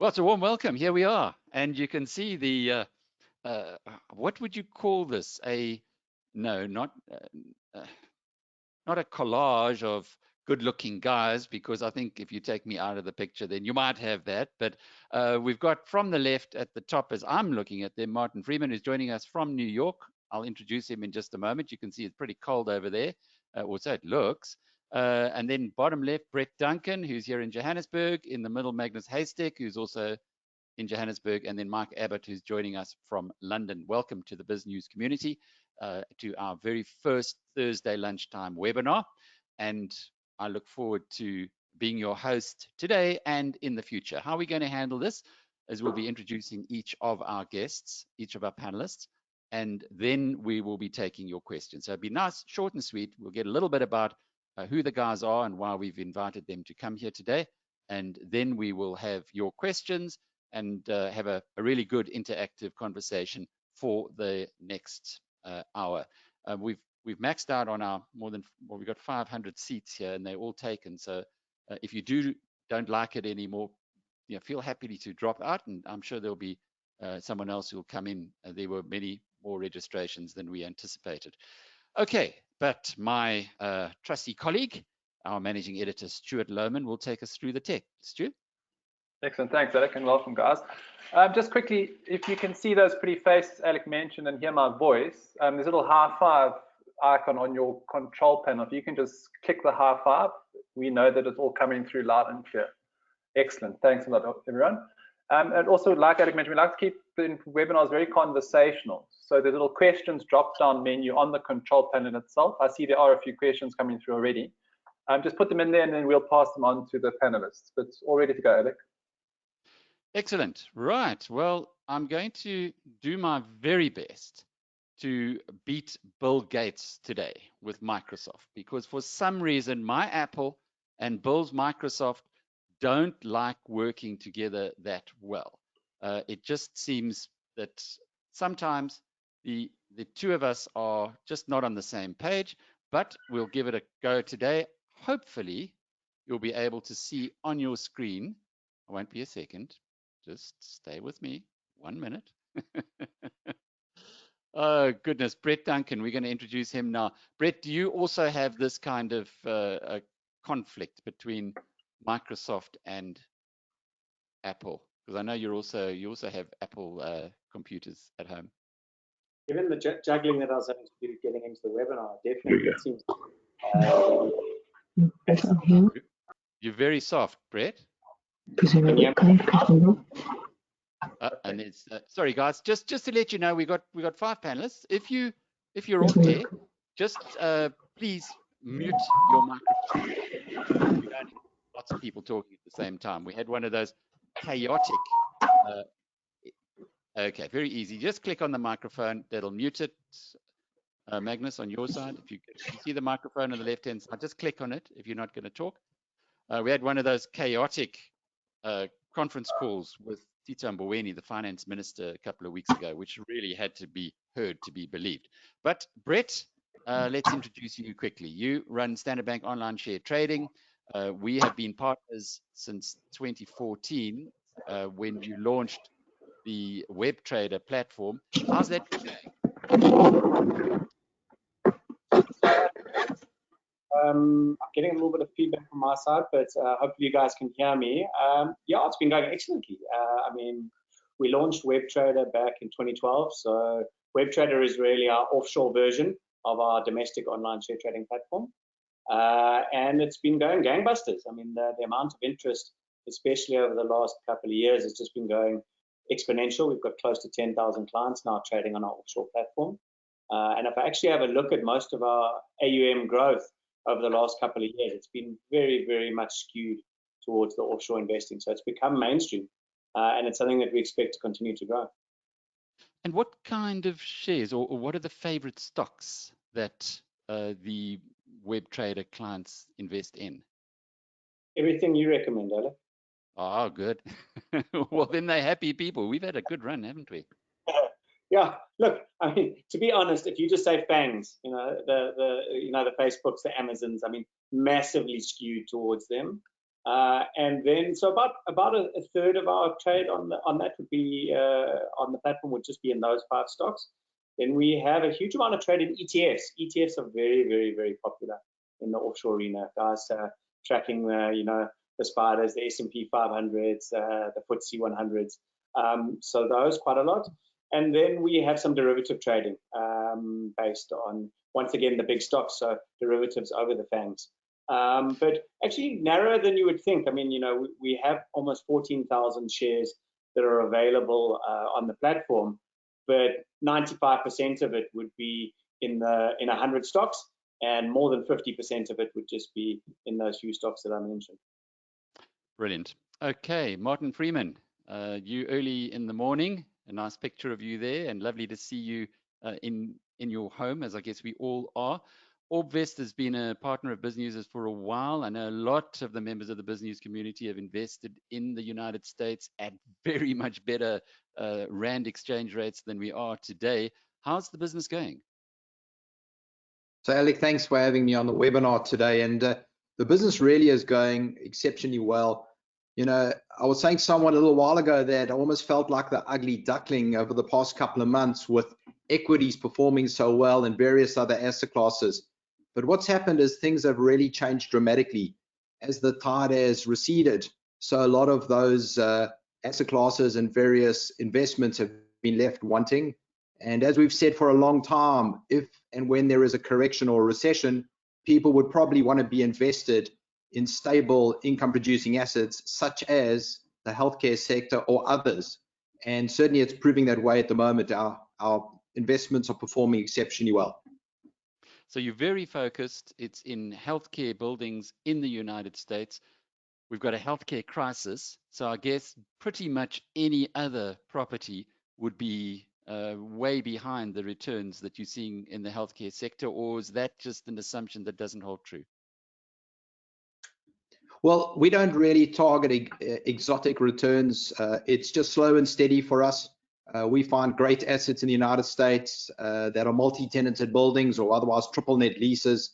Well, it's a warm welcome. Here we are, and you can see the what would you call this? No, not a collage of good-looking guys, because I think if you take me out of the picture, then you might have that. But we've got from the left at the top, as I'm looking at them, Martin Freeman, who's joining us from New York. I'll introduce him in just a moment. You can see it's pretty cold over there, or so it looks. And then bottom left, Brett Duncan, who's here in Johannesburg. In the middle, Magnus Heystek, who's also in Johannesburg, and then Mike Abbott, who's joining us from London. Welcome to the Biznews community, to our very first Thursday lunchtime webinar. And I look forward to being your host today and in the future. How are we going to handle this? As we'll be introducing each of our guests, each of our panelists, and then we will be taking your questions. So it'll be nice, short and sweet. We'll get a little bit about who the guys are and why we've invited them to come here today. And then we will have your questions and have a really good interactive conversation for the next hour. We've maxed out on our we've got 500 seats here, and they're all taken. So if you don't like it anymore, feel happy to drop out, and I'm sure there'll be someone else who will come in. There were many more registrations than we anticipated. Okay, but my trusty colleague, our managing editor, Stuart Lohman, will take us through the tech. Stu? Excellent, thanks, Alec, and welcome, guys. Just quickly, if you can see those pretty faces Alec mentioned and hear my voice, there's a little high five icon on your control panel. If you can just click the high five, we know that it's all coming through loud and clear. Excellent, thanks a lot, everyone. And also, like Alec mentioned, we like to keep the webinars very conversational. So the little questions drop-down menu on the control panel itself. I see there are a few questions coming through already. Just put them in there, and then we'll pass them on to the panelists. But it's all ready to go, Alec. Excellent. Right. Well, I'm going to do my very best to beat Bill Gates today with Microsoft, because for some reason, my Apple and Bill's Microsoft don't like working together that well. It just seems that sometimes the two of us are just not on the same page, but we'll give it a go today. Hopefully, you'll be able to see on your screen. I won't be a second. Just stay with me 1 minute. Oh, goodness. Brett Duncan, we're going to introduce him now. Brett, do you also have this kind of a conflict between Microsoft and Apple? Because I know you also have Apple computers at home. Given the juggling that I was having to do getting into the webinar, definitely it seems. You're very soft, Brett. And it's sorry, guys. Just to let you know, we got 5 panelists. If you're on there, just please mute your microphone. We don't have lots of people talking at the same time. We had one of those chaotic. Okay, very easy. Just click on the microphone. That'll mute it. Magnus, on your side, if you see the microphone on the left-hand side, just click on it if you're not going to talk. We had one of those chaotic conference calls with Tito Mboweni, the finance minister, a couple of weeks ago, which really had to be heard to be believed. But Brett, let's introduce you quickly. You run Standard Bank Online Share Trading. We have been partners since 2014 when you launched the web trader platform. How's that going? I'm getting a little bit of feedback from my side, but hopefully you guys can hear me. Yeah, it's been going excellently. I mean, we launched WebTrader back in 2012. So WebTrader is really our offshore version of our domestic online share trading platform. And it's been going gangbusters. I mean, the amount of interest, especially over the last couple of years, has just been going exponential. We've got close to 10,000 clients now trading on our offshore platform. And if I actually have a look at most of our AUM growth over the last couple of years, it's been very, very much skewed towards the offshore investing. So it's become mainstream, and it's something that we expect to continue to grow. And what kind of shares, or what are the favorite stocks that the web trader clients invest in? Everything you recommend, Alec. Oh, good. Well, then they're happy people. We've had a good run, haven't we? Yeah, look, I mean, to be honest, if you just say FANGs, the Facebooks, the Amazons, I mean, massively skewed towards them. And then, so about a third of our trade on that would be on the platform would just be in those 5 stocks. Then we have a huge amount of trade in ETFs. ETFs are very, very, very popular in the offshore arena. Guys tracking the spiders, the S&P 500s, the FTSE 100s. So those quite a lot. And then we have some derivative trading based on, once again, the big stocks, so derivatives over the FANGs. But actually narrower than you would think. I mean, we have almost 14,000 shares that are available on the platform, but 95% of it would be in 100 stocks, and more than 50% of it would just be in those few stocks that I mentioned. Brilliant. Okay, Martin Freeman, you early in the morning, a nice picture of you there, and lovely to see you in your home, as I guess we all are. Orbvest has been a partner of Biznews for a while. I know a lot of the members of the Biznews community have invested in the United States at very much better Rand exchange rates than we are today. How's the business going? So Alec, thanks for having me on the webinar today. And the business really is going exceptionally well. I was saying to someone a little while ago that I almost felt like the ugly duckling over the past couple of months with equities performing so well and various other asset classes. But what's happened is things have really changed dramatically as the tide has receded. So a lot of those asset classes and various investments have been left wanting. And as we've said for a long time, if and when there is a correction or a recession, people would probably want to be invested in stable income producing assets such as the healthcare sector or others. And certainly it's proving that way at the moment. Our investments are performing exceptionally well. So you're very focused. It's in healthcare buildings in the United States. We've got a healthcare crisis. So I guess pretty much any other property would be way behind the returns that you're seeing in the healthcare sector, or is that just an assumption that doesn't hold true? Well, we don't really target exotic returns. It's just slow and steady for us. We find great assets in the United States that are multi-tenanted buildings or otherwise triple net leases.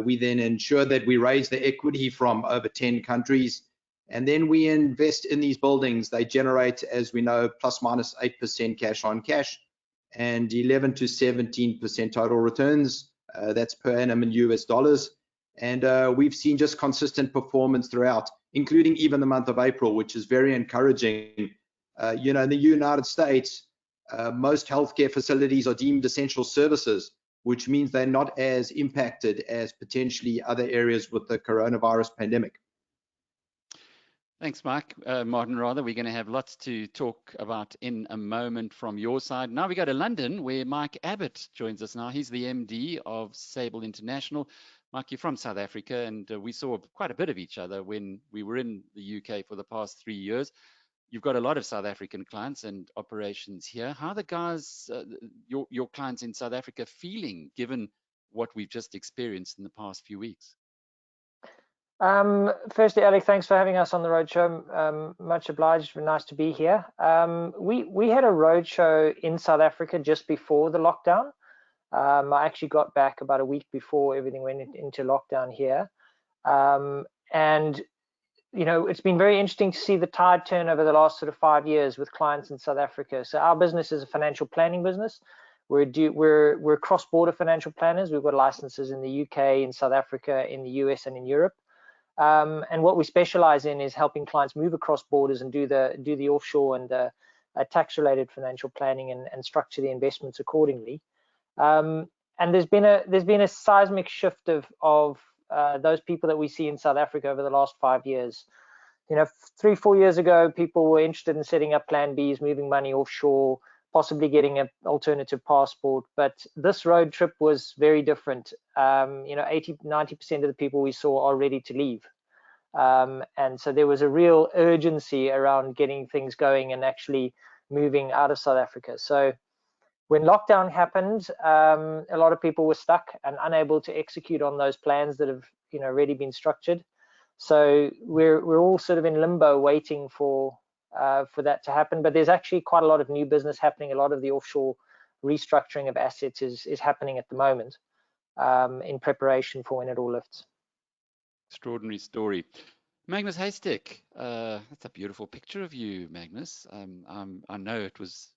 We then ensure that we raise the equity from over 10 countries, and then we invest in these buildings. They generate, as we know, plus minus 8% cash on cash and 11 to 17% total returns. That's per annum in US dollars. And we've seen just consistent performance throughout, including even the month of April, which is very encouraging. In the United States, most healthcare facilities are deemed essential services, which means they're not as impacted as potentially other areas with the coronavirus pandemic. Thanks, Martin, rather. We're going to have lots to talk about in a moment from your side. Now we go to London, where Mike Abbott joins us now. He's the MD of Sable International. Mike, you're from South Africa, and we saw quite a bit of each other when we were in the UK for the past 3 years. You've got a lot of South African clients and operations here. How are the guys, your clients in South Africa, feeling given what we've just experienced in the past few weeks? Firstly, Alec, thanks for having us on the roadshow. Much obliged. Nice to be here. We had a roadshow in South Africa just before the lockdown. I actually got back about a week before everything went into lockdown here. And it's been very interesting to see the tide turn over the last sort of 5 years with clients in South Africa. So our business is a financial planning business. We're cross-border financial planners. We've got licenses in the UK, in South Africa, in the US, and in Europe. And what we specialize in is helping clients move across borders and do the offshore and tax-related financial planning and structure the investments accordingly. And there's been a seismic shift of those people that we see in South Africa over the last 5 years. 3-4 years ago, people were interested in setting up Plan Bs, moving money offshore, possibly getting an alternative passport. But this road trip was very different. 80-90% of the people we saw are ready to leave. And so there was a real urgency around getting things going and actually moving out of South Africa. So when lockdown happened, a lot of people were stuck and unable to execute on those plans that have already been structured. So we're all sort of in limbo waiting for that to happen. But there's actually quite a lot of new business happening. A lot of the offshore restructuring of assets is happening at the moment in preparation for when it all lifts. Extraordinary story. Magnus Heystek, that's a beautiful picture of you, Magnus. I know it was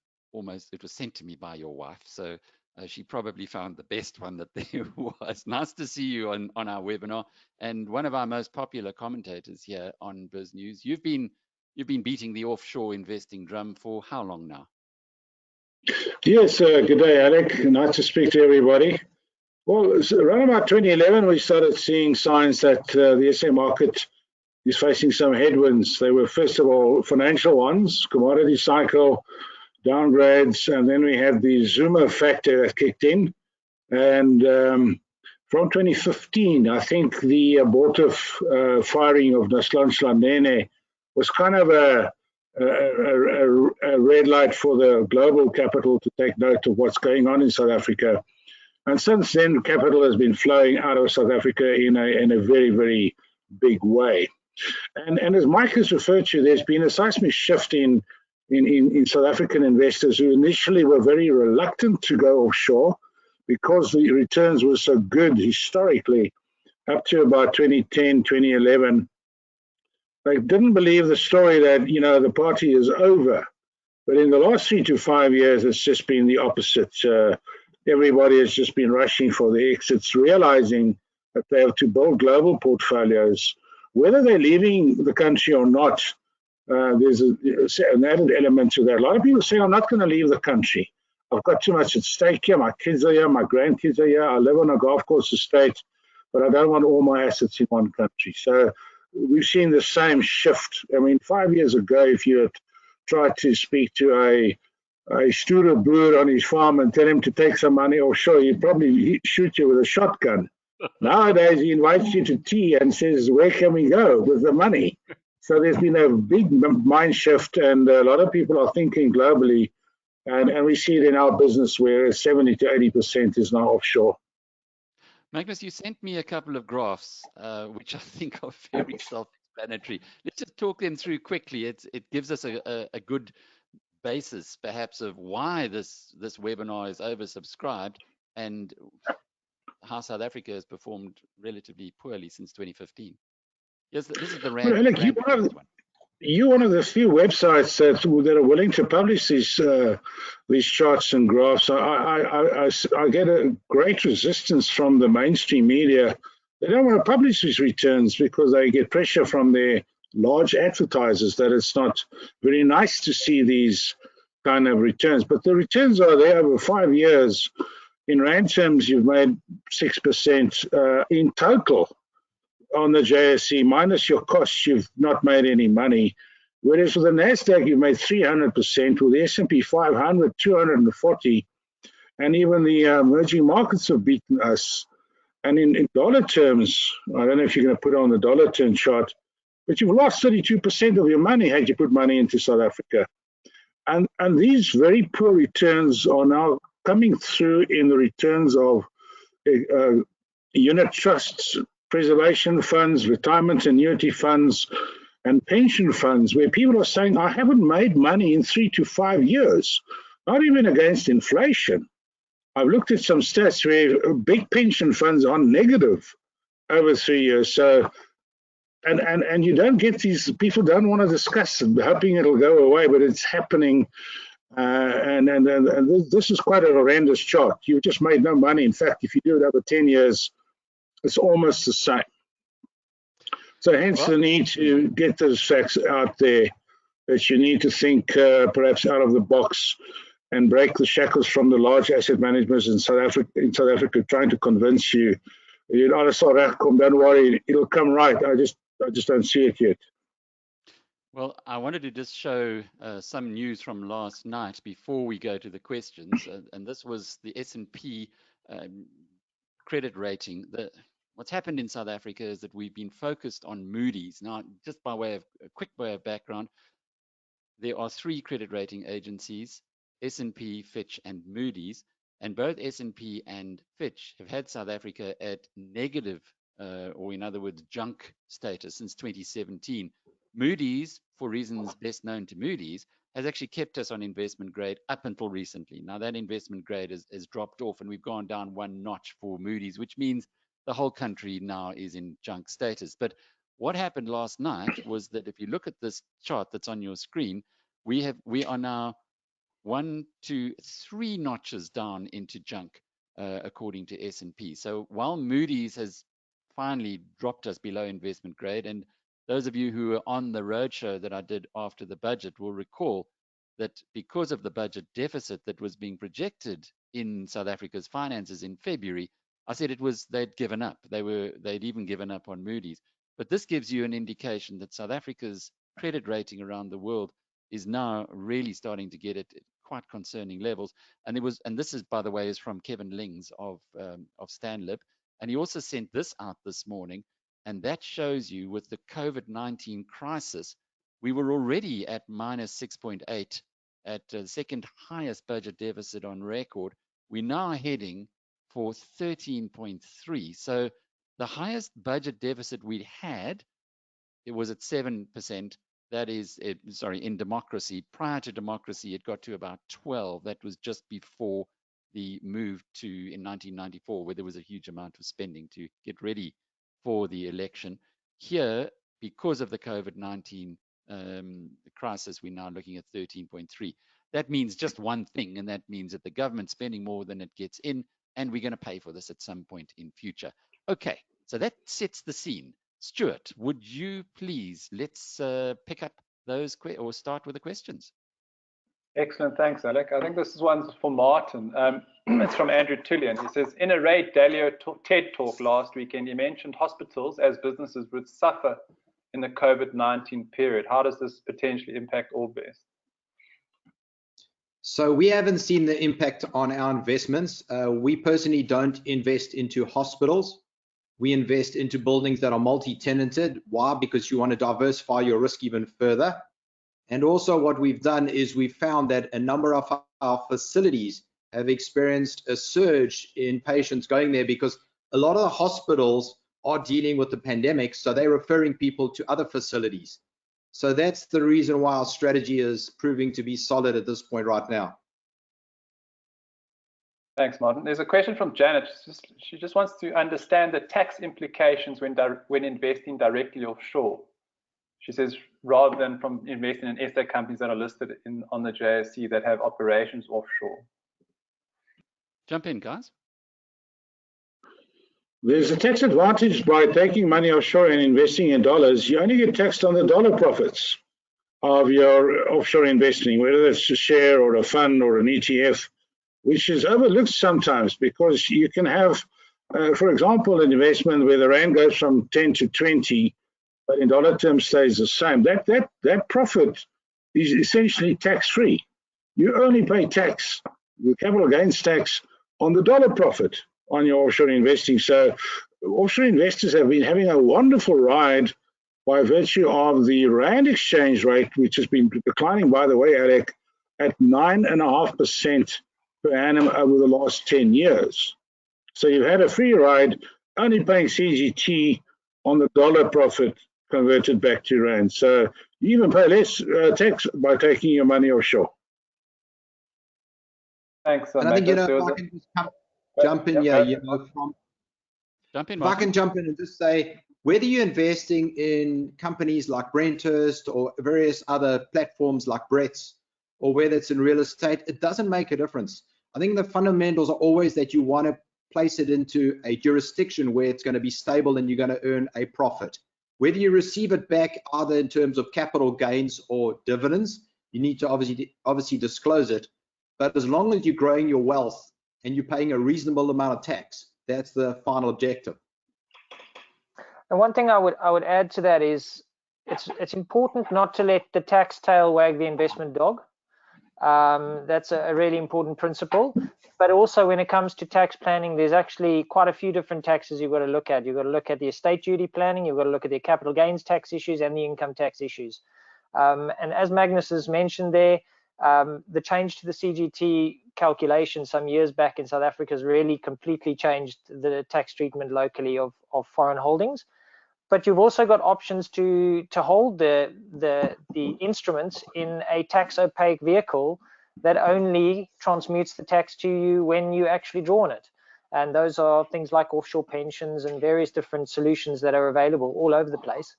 sent to me by your wife, so she probably found the best one that there was. Nice to see you on our webinar, and one of our most popular commentators here on Biznews. You've been beating the offshore investing drum for how long now? Yes, good day, Alec. Nice to speak to everybody. Well, around about 2011, we started seeing signs that the SA market is facing some headwinds. They were, first of all, financial ones, commodity cycle, downgrades, and then we had the Zuma factor that kicked in. And from 2015, I think the abortive firing of Naslan Slanene was kind of a red light for the global capital to take note of what's going on in South Africa. And since then, capital has been flowing out of South Africa in a very, very big way. And as Mike has referred to, there's been a seismic shift in South African investors who initially were very reluctant to go offshore because the returns were so good historically up to about 2010, 2011. They didn't believe the story that, you know, the party is over. But in the last 3 to 5 years, it's just been the opposite. Everybody has just been rushing for the exits, realizing that they have to build global portfolios. Whether they're leaving the country or not, there's an added element to that. A lot of people say, I'm not going to leave the country. I've got too much at stake here. My kids are here. My grandkids are here. I live on a golf course estate, but I don't want all my assets in one country. So we've seen the same shift. I mean, 5 years ago, if you had tried to speak to a Studer brewer on his farm and tell him to take some money offshore, he'd probably shoot you with a shotgun. Nowadays, he invites you to tea and says, where can we go with the money? So there's been a big mind shift, and a lot of people are thinking globally, and we see it in our business where 70 to 80% is now offshore. Magnus, you sent me a couple of graphs, which I think are very self-explanatory. Let's just talk them through quickly. It gives us a good basis, perhaps, of why this webinar is oversubscribed and how South Africa has performed relatively poorly since 2015. Yes, this is the rand. Well, Alec, you're one of the few websites that are willing to publish these charts and graphs. I get a great resistance from the mainstream media. They don't want to publish these returns because they get pressure from their large advertisers that it's not very nice to see these kind of returns. But the returns are there over 5 years. In rand terms, you've made 6% in total on the JSE, minus your costs, you've not made any money. Whereas with the NASDAQ, you've made 300%, with the S&P 500, 240, and even the emerging markets have beaten us. And in dollar terms, I don't know if you're going to put on the dollar term chart, but you've lost 32% of your money had you put money into South Africa. And these very poor returns are now coming through in the returns of unit trusts, preservation funds, retirement annuity funds, and pension funds, where people are saying, I haven't made money in 3 to 5 years, not even against inflation. I've looked at some stats where big pension funds are negative over 3 years. So, and you don't get these, people don't want to discuss it, hoping it'll go away, but it's happening. And this is quite a horrendous chart. You've just made no money. In fact, if you do it over 10 years, it's almost the same. So hence the need to get those facts out there, that you need to think perhaps out of the box and break the shackles from the large asset managers in South Africa trying to convince you, don't worry, it'll come right. I just don't see it yet. Well, I wanted to just show some news from last night before we go to the questions, and this was the S&P credit rating. What's happened in South Africa is that we've been focused on Moody's. Now, just by way of a quick way of background, there are 3 credit rating agencies, S&P, Fitch, and Moody's, and both S&P and Fitch have had South Africa at negative, or in other words, junk status since 2017. Moody's, for reasons best known to Moody's, has actually kept us on investment grade up until recently. Now that investment grade has dropped off, and we've gone down 1 notch for Moody's, which means the whole country now is in junk status. But What happened last night was that if you look at this chart that's on your screen, we are now 1, 2, 3 notches down into junk, according to S&P. So while Moody's has finally dropped us below investment grade, and those of you who were on the roadshow that I did after the budget will recall that because of the budget deficit that was being projected in South Africa's finances in February, I said they'd given up. They'd even given up on Moody's. But this gives you an indication that South Africa's credit rating around the world is now really starting to get at quite concerning levels. And this is, by the way, is from Kevin Lings of Stanlib, and he also sent this out this morning, and that shows you with the COVID-19 crisis, we were already at minus 6.8 at the second highest budget deficit on record. We're now heading for 13.3. So the highest budget deficit we had, it was at 7%. That is, in democracy. Prior to democracy, it got to about 12. That was just before the move in 1994, where there was a huge amount of spending to get ready for the election. Here, because of the COVID-19 crisis, we're now looking at 13.3. That means just one thing, and that means that the government's spending more than it gets in, and we're going to pay for this at some point in future. Okay, so that sets the scene. Stuart, would you please, let's pick up those or start with the questions. Excellent, thanks, Alec. I think this is one for Martin. It's from Andrew Tullian. He says, in a Ray Dalio TED talk last weekend, he mentioned hospitals as businesses would suffer in the COVID-19 period. How does this potentially impact Orbvest? So we haven't seen the impact on our investments. We personally don't invest into hospitals. We invest into buildings that are multi-tenanted. Why? Because you want to diversify your risk even further. And also what we've done is we've found that a number of our facilities have experienced a surge in patients going there because a lot of the hospitals are dealing with the pandemic, so they're referring people to other facilities. So that's the reason why our strategy is proving to be solid at this point right now. Thanks, Martin. There's a question from Janet. She just wants to understand the tax implications when investing directly offshore. She says, rather than from investing in Heystek companies that are listed on the JSE that have operations offshore. Jump in, guys. There's a tax advantage by taking money offshore and investing in dollars. You only get taxed on the dollar profits of your offshore investing, whether it's a share or a fund or an ETF, which is overlooked sometimes because you can have, for example, an investment where the rand goes from 10 to 20, but in dollar terms stays the same. That profit is essentially tax-free. You only pay tax, the capital gains tax, on the dollar profit on your offshore investing. So offshore investors have been having a wonderful ride by virtue of the rand exchange rate, which has been declining, by the way, Alec, at 9.5% per annum over the last 10 years. So you've had a free ride, only paying CGT on the dollar profit converted back to rand. So you even pay less tax by taking your money offshore. Thanks. And I think, if I can just jump in here, Jump in, if I can jump in and just say, whether you're investing in companies like Brenthurst or various other platforms like Brett's, or whether it's in real estate, it doesn't make a difference. I think the fundamentals are always that you want to place it into a jurisdiction where it's going to be stable and you're going to earn a profit. Whether you receive it back either in terms of capital gains or dividends, you need to obviously disclose it. But as long as you're growing your wealth and you're paying a reasonable amount of tax, that's the final objective. And one thing I would add to that is it's important not to let the tax tail wag the investment dog. That's a really important principle. But also when it comes to tax planning, there's actually quite a few different taxes you've got to look at. You've got to look at the estate duty planning, you've got to look at the capital gains tax issues and the income tax issues. And as Magnus has mentioned there, the change to the CGT calculation some years back in South Africa has really completely changed the tax treatment locally of foreign holdings. But you've also got options to hold the instruments in a tax opaque vehicle that only transmutes the tax to you when you actually draw on it. And those are things like offshore pensions and various different solutions that are available all over the place.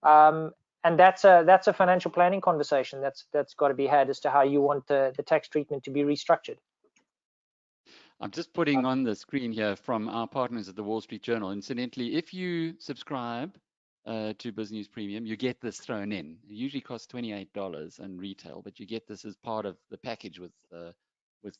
And that's a financial planning conversation that's got to be had as to how you want the tax treatment to be restructured. I'm just putting on the screen here from our partners at the Wall Street Journal. Incidentally, if you subscribe to Biznews Premium, you get this thrown in. It usually costs $28 in retail, but you get this as part of the package with what's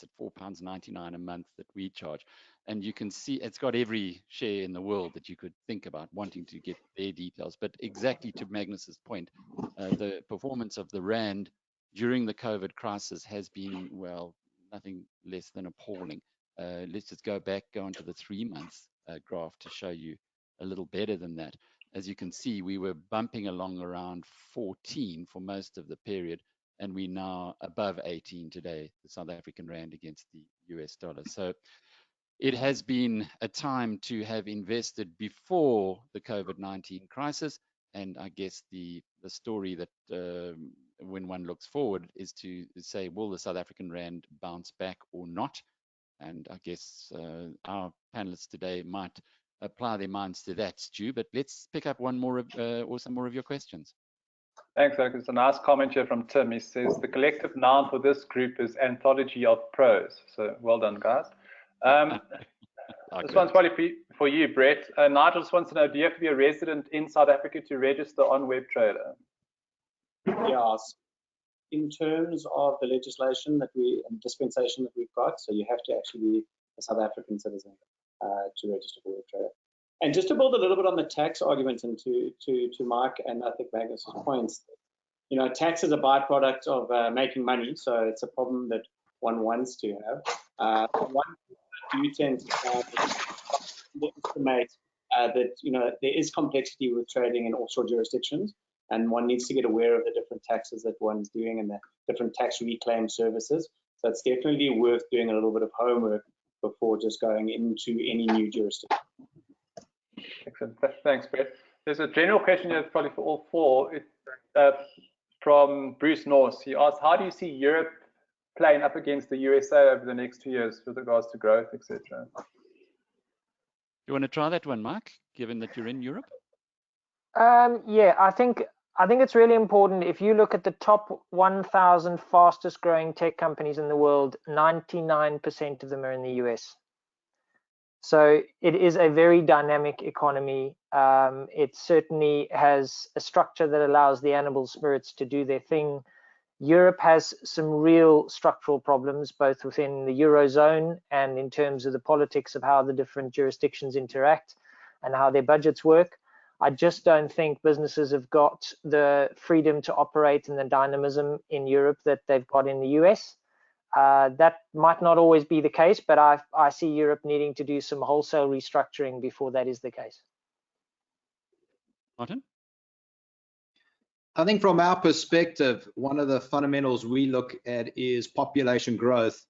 it, £4.99 a month that we charge. And you can see it's got every share in the world that you could think about wanting to get their details. But exactly to Magnus's point, the performance of the Rand during the COVID crisis has been, well, nothing less than appalling. Let's just go onto the 3 months graph to show you a little better than that. As you can see, we were bumping along around 14 for most of the period, and we're now above 18 today, the South African Rand against the US dollar. So it has been a time to have invested before the COVID-19 crisis. And I guess the story that when one looks forward is to say, will the South African Rand bounce back or not? And I guess our panelists today might apply their minds to that, Stu. But let's pick up one more or some more of your questions. Thanks, Duncan. There's a nice comment here from Tim. He says, the collective noun for this group is anthology of pros. So well done, guys. This one's probably for you, Brett. Nigel just wants to know, do you have to be a resident in South Africa to register on WebTrader? Yes. In terms of the legislation and dispensation that we've got, so you have to actually be a South African citizen to register for WebTrader. And just to build a little bit on the tax argument and to Mike and I think Magnus's points, you know, tax is a byproduct of making money, so it's a problem that one wants to have. One do tend to estimate that, you know, there is complexity with trading in offshore jurisdictions, and one needs to get aware of the different taxes that one's doing and the different tax reclaim services. So it's definitely worth doing a little bit of homework before just going into any new jurisdiction. Excellent. Thanks, Brett. There's a general question here probably for all four. From Bruce Norse. He asked, how do you see Europe playing up against the USA over the next 2 years with regards to growth, etc.? You want to try that one, Mike, given that you're in Europe? Yeah, I think it's really important. If you look at the top 1,000 fastest growing tech companies in the world, 99% of them are in the US. So it is a very dynamic economy. It certainly has a structure that allows the animal spirits to do their thing. Europe has some real structural problems, both within the Eurozone and in terms of the politics of how the different jurisdictions interact and how their budgets work. I just don't think businesses have got the freedom to operate and the dynamism in Europe that they've got in the US. That might not always be the case, but I see Europe needing to do some wholesale restructuring before that is the case. Martin? I think from our perspective, one of the fundamentals we look at is population growth,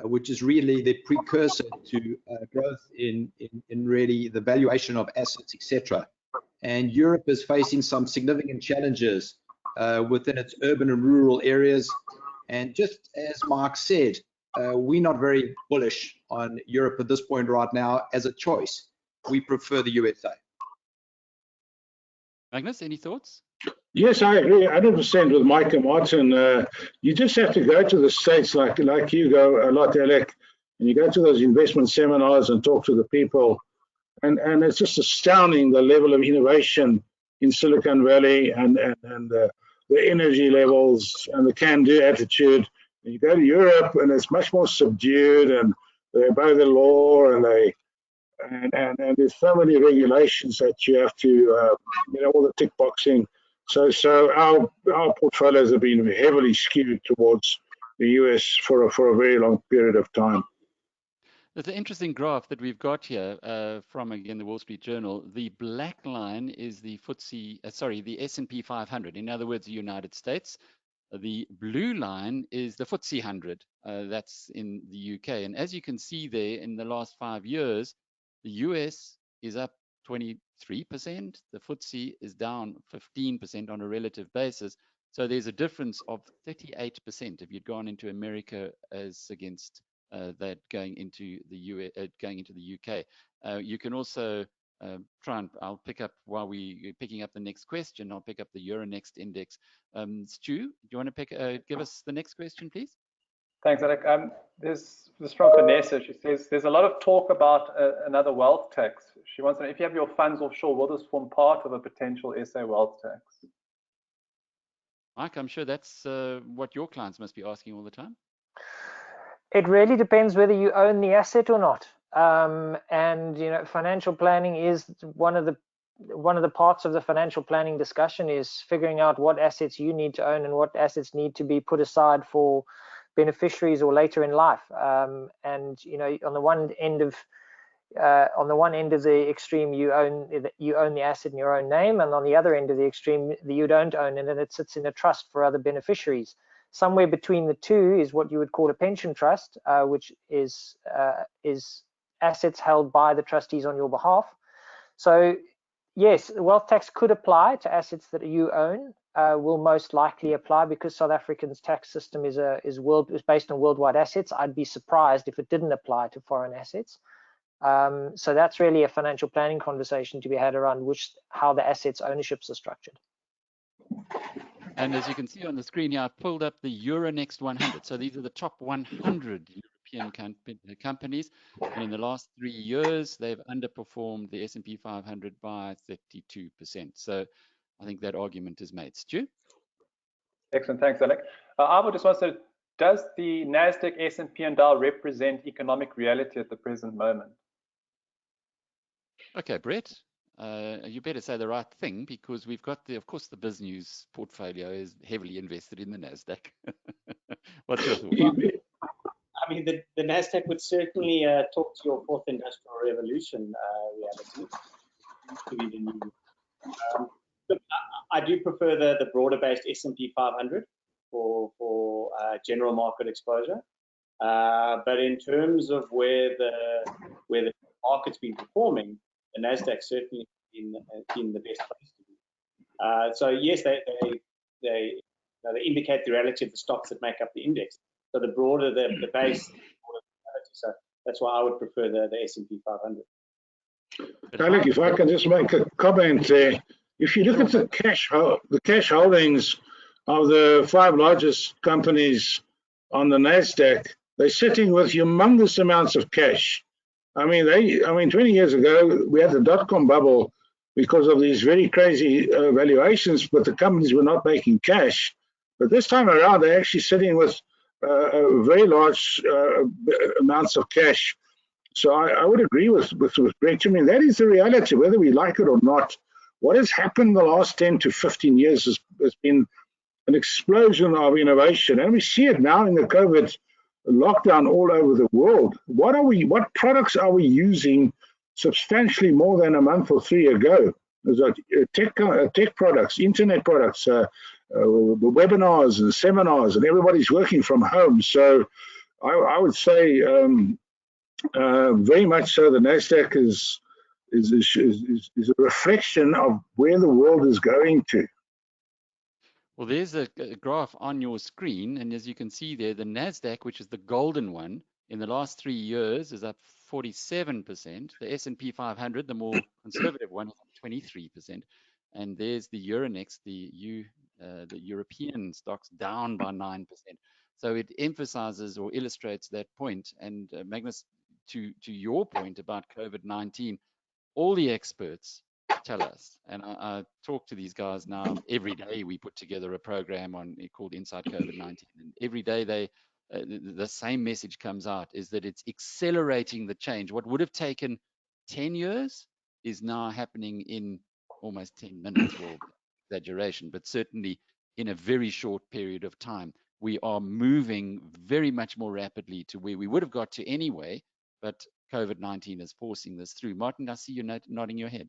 which is really the precursor to growth in really the valuation of assets, etc. And Europe is facing some significant challenges within its urban and rural areas. And just as Mark said, we're not very bullish on Europe at this point right now as a choice. We prefer the USA. Magnus, any thoughts? Yes, I agree 100% with Mike and Martin. You just have to go to the States like you go a lot, Alec, and you go to those investment seminars and talk to the people. And it's just astounding the level of innovation in Silicon Valley and the energy levels and the can-do attitude. And you go to Europe and it's much more subdued and they obey the law and there's so many regulations that you have to, you know, all the tick boxing. So our portfolios have been heavily skewed towards the US for a very long period of time. There's an interesting graph that we've got here from, again, the Wall Street Journal. The black line is the the S&P 500, in other words, the United States. The blue line is the FTSE 100, that's in the UK. And as you can see there, in the last 5 years, the US is up 23%, the FTSE is down 15% on a relative basis. So there's a difference of 38% if you'd gone into America as against that going into the going into the UK. You can also try and I'll pick up while we're picking up the next question. I'll pick up the Euronext index. Stu, do you want to give us the next question, please? Thanks, Alec. This is from Vanessa. She says there's a lot of talk about another wealth tax. She wants to know if you have your funds offshore, will this form part of a potential SA wealth tax? Mike, I'm sure that's what your clients must be asking all the time. It really depends whether you own the asset or not. And you know, financial planning is one of the parts of the financial planning discussion is figuring out what assets you need to own and what assets need to be put aside for beneficiaries or later in life. And you know, on the one end of the extreme, you own the asset in your own name, and on the other end of the extreme, you don't own it, and it sits in a trust for other beneficiaries. Somewhere between the two is what you would call a pension trust, which is assets held by the trustees on your behalf. So yes, the wealth tax could apply to assets that you own. Will most likely apply because South Africa's tax system is based on worldwide assets. I'd be surprised if it didn't apply to foreign assets. So that's really a financial planning conversation to be had around how the assets ownerships are structured. And as you can see on the screen here, I've pulled up the Euronext 100. So these are the top 100 European companies. And in the last 3 years, they've underperformed the S&P 500 by 32%. So I think that argument is made. Stu? Excellent. Thanks, Alec. I would just want to know, does the NASDAQ, S&P, and Dow represent economic reality at the present moment? Okay, Brett. You better say the right thing because we've got of course, the Biznews portfolio is heavily invested in the NASDAQ. What's your thought? I mean, the NASDAQ would certainly talk to your fourth industrial revolution reality. To be the new. Look, I do prefer the broader-based S&P 500 for general market exposure. But in terms of where the market's been performing, the NASDAQ certainly in the best place to be. So yes, they indicate the reality of the stocks that make up the index. So the broader the base, the broader the reality. So that's why I would prefer the S&P 500. Alec, if I can just make a comment there. If you look at the cash holdings of the 5 largest companies on the NASDAQ, they're sitting with humongous amounts of cash. I mean, 20 years ago, we had the dot-com bubble because of these very crazy valuations, but the companies were not making cash. But this time around, they're actually sitting with very large amounts of cash. So I would agree with Brett. I mean, that is the reality, whether we like it or not. What has happened in the last 10 to 15 years has been an explosion of innovation. And we see it now in the COVID lockdown all over the world. What products are we using substantially more than a month or 3 ago? There's like tech products, internet products, webinars and seminars, and everybody's working from home. So I would say very much so the NASDAQ is a reflection of where the world is going to. Well, there's a graph on your screen, and as you can see there, the NASDAQ, which is the golden one, in the last 3 years is up 47%. The S&P 500, the more conservative one, is up 23%. And there's the Euronext, the European stocks, down by 9%. So it emphasizes or illustrates that point. And Magnus, to your point about COVID-19, all the experts tell us, and I talk to these guys now every day. We put together a program called Inside COVID-19, and every day the same message comes out, is that it's accelerating the change. What would have taken 10 years is now happening in almost 10 minutes, or exaggeration, but certainly in a very short period of time. We are moving very much more rapidly to where we would have got to anyway, but COVID-19 is forcing this through. Martin, I see you nodding your head.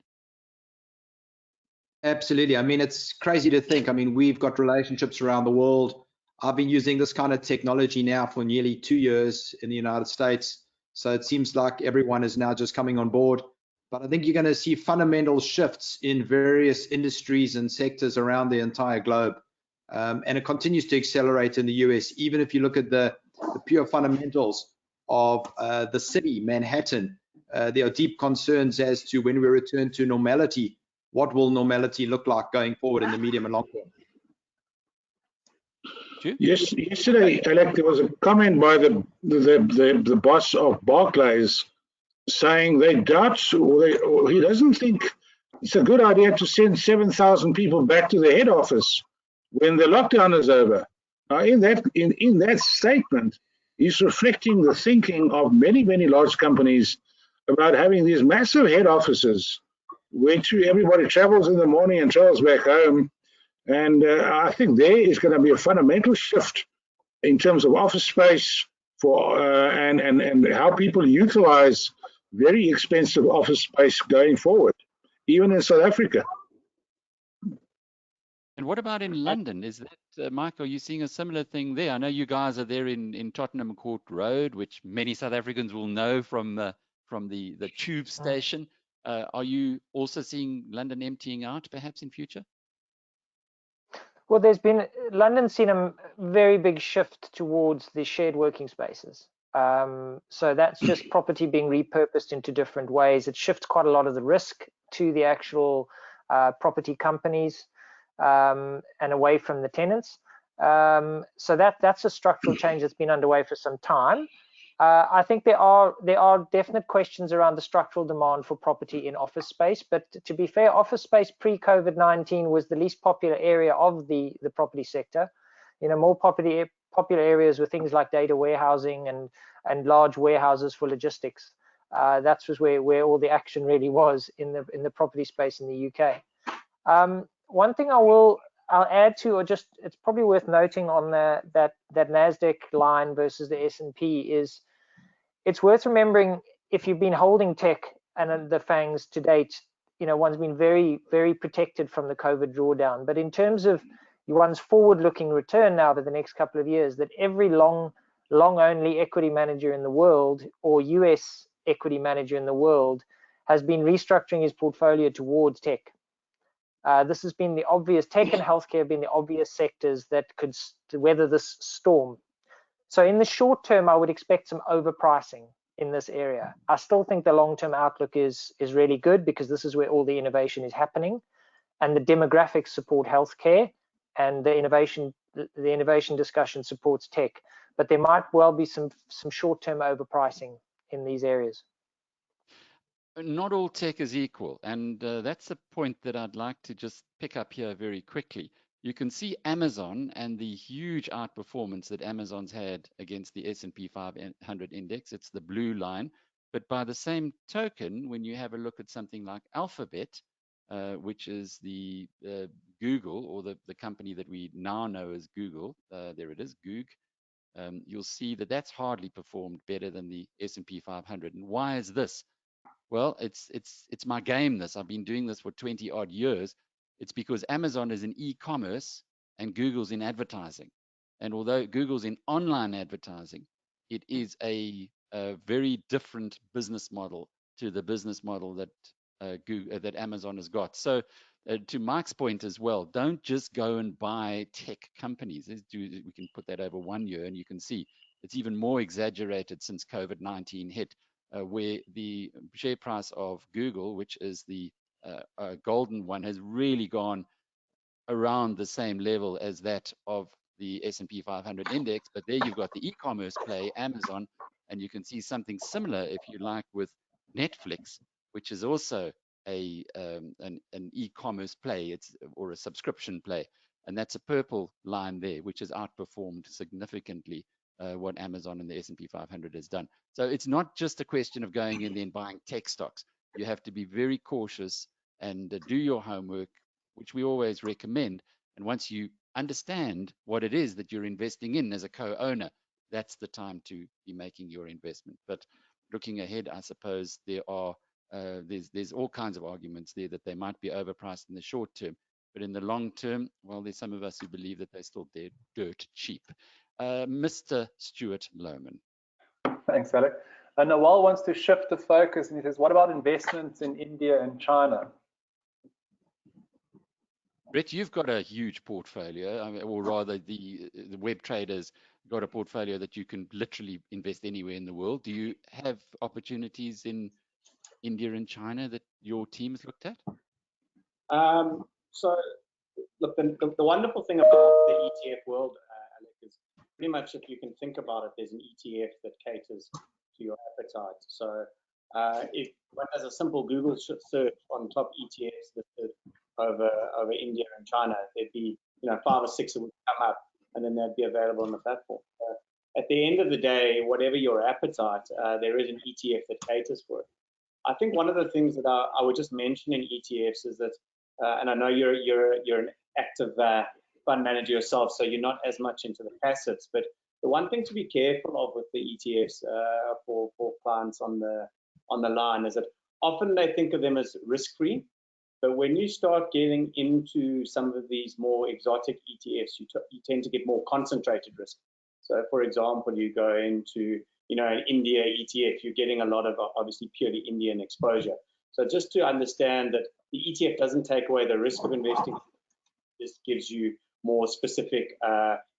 Absolutely. I mean, it's crazy to think. I mean, we've got relationships around the world. I've been using this kind of technology now for nearly 2 years in the United States. So it seems like everyone is now just coming on board. But I think you're going to see fundamental shifts in various industries and sectors around the entire globe. And it continues to accelerate in the US. Even if you look at the pure fundamentals, of the city, Manhattan. There are deep concerns as to when we return to normality, what will normality look like going forward in the medium and long term? Yes, yesterday, Alec, there was a comment by the boss of Barclays saying they doubt, or he doesn't think it's a good idea to send 7,000 people back to the head office when the lockdown is over. Now, in that statement, he's reflecting the thinking of many large companies about having these massive head offices where everybody travels in the morning and travels back home. And I think there is going to be a fundamental shift in terms of office space for and how people utilize very expensive office space going forward, even in South Africa. And what about in London? Is that, Mike, are you seeing a similar thing there? I know you guys are there in Tottenham Court Road, which many South Africans will know from the tube station. Are you also seeing London emptying out perhaps in future? Well, London's seen a very big shift towards the shared working spaces. So that's just property being repurposed into different ways. It shifts quite a lot of the risk to the actual property companies and away from the tenants. So that's a structural change that's been underway for some time. I think there are definite questions around the structural demand for property in office space, but to be fair, office space pre-COVID-19 was the least popular area of the property sector. You know, more popular areas were things like data warehousing and large warehouses for logistics. That was where all the action really was in the property space in the UK. One thing I'll add to, or just it's probably worth noting on that Nasdaq line versus the S&P is, it's worth remembering if you've been holding tech and the FANGs to date, you know, one's been very, very protected from the COVID drawdown. But in terms of one's forward-looking return now to the next couple of years, that every long-only equity manager in the world or US equity manager in the world has been restructuring his portfolio towards tech. This has been the obvious, tech and healthcare have been the obvious sectors that could weather this storm. So in the short term, I would expect some overpricing in this area. I still think the long-term outlook is really good because this is where all the innovation is happening, and the demographics support healthcare, and the innovation discussion supports tech. But there might well be some short-term overpricing in these areas. Not all tech is equal, and that's a point that I'd like to just pick up here very quickly. You can see Amazon and the huge outperformance that Amazon's had against the S&P 500 index. It's the blue line. But by the same token, when you have a look at something like Alphabet, which is the Google, or the company that we now know as Google, there it is, Goog, you'll see that that's hardly performed better than the S&P 500. And why is this? Well, it's my game, this. I've been doing this for 20 odd years. It's because Amazon is in e-commerce and Google's in advertising. And although Google's in online advertising, it is a very different business model to the business model that that Amazon has got. So to Mike's point as well, don't just go and buy tech companies. We can put that over 1 year and you can see it's even more exaggerated since COVID-19 hit, where the share price of Google, which is the golden one, has really gone around the same level as that of the S&P 500 index. But there you've got the e-commerce play, Amazon, and you can see something similar, if you like, with Netflix, which is also an e-commerce play, or a subscription play, and that's a purple line there, which has outperformed significantly what Amazon and the S&P 500 has done. So it's not just a question of going in there and buying tech stocks. You have to be very cautious and do your homework, which we always recommend. And once you understand what it is that you're investing in as a co-owner, that's the time to be making your investment. But looking ahead, I suppose there's all kinds of arguments there that they might be overpriced in the short term. But in the long term, well, there's some of us who believe that they're still dirt cheap. Mr. Stuart Lohman. Thanks, Alec. Nawal wants to shift the focus and he says, what about investments in India and China? Brett, you've got a huge portfolio, I mean, or rather the web traders got a portfolio that you can literally invest anywhere in the world. Do you have opportunities in India and China that your team's looked at? So look, the wonderful thing about the ETF world, Alec, is pretty much, if you can think about it, there's an ETF that caters to your appetite. So if one does a simple Google search on top ETFs listed over India and China, there'd be 5 or 6 that would come up, and then they'd be available on the platform. At the end of the day, whatever your appetite, there is an ETF that caters for it. I think one of the things that I would just mention in ETFs is that, and I know you're an active fund manager yourself, so you're not as much into the passives, but the one thing to be careful of with the ETFs for clients on the line is that often they think of them as risk-free, but when you start getting into some of these more exotic ETFs, you tend to get more concentrated risk. So, for example, you go into an India ETF, you're getting a lot of obviously purely Indian exposure. So just to understand that the ETF doesn't take away the risk of investing, just gives you more specific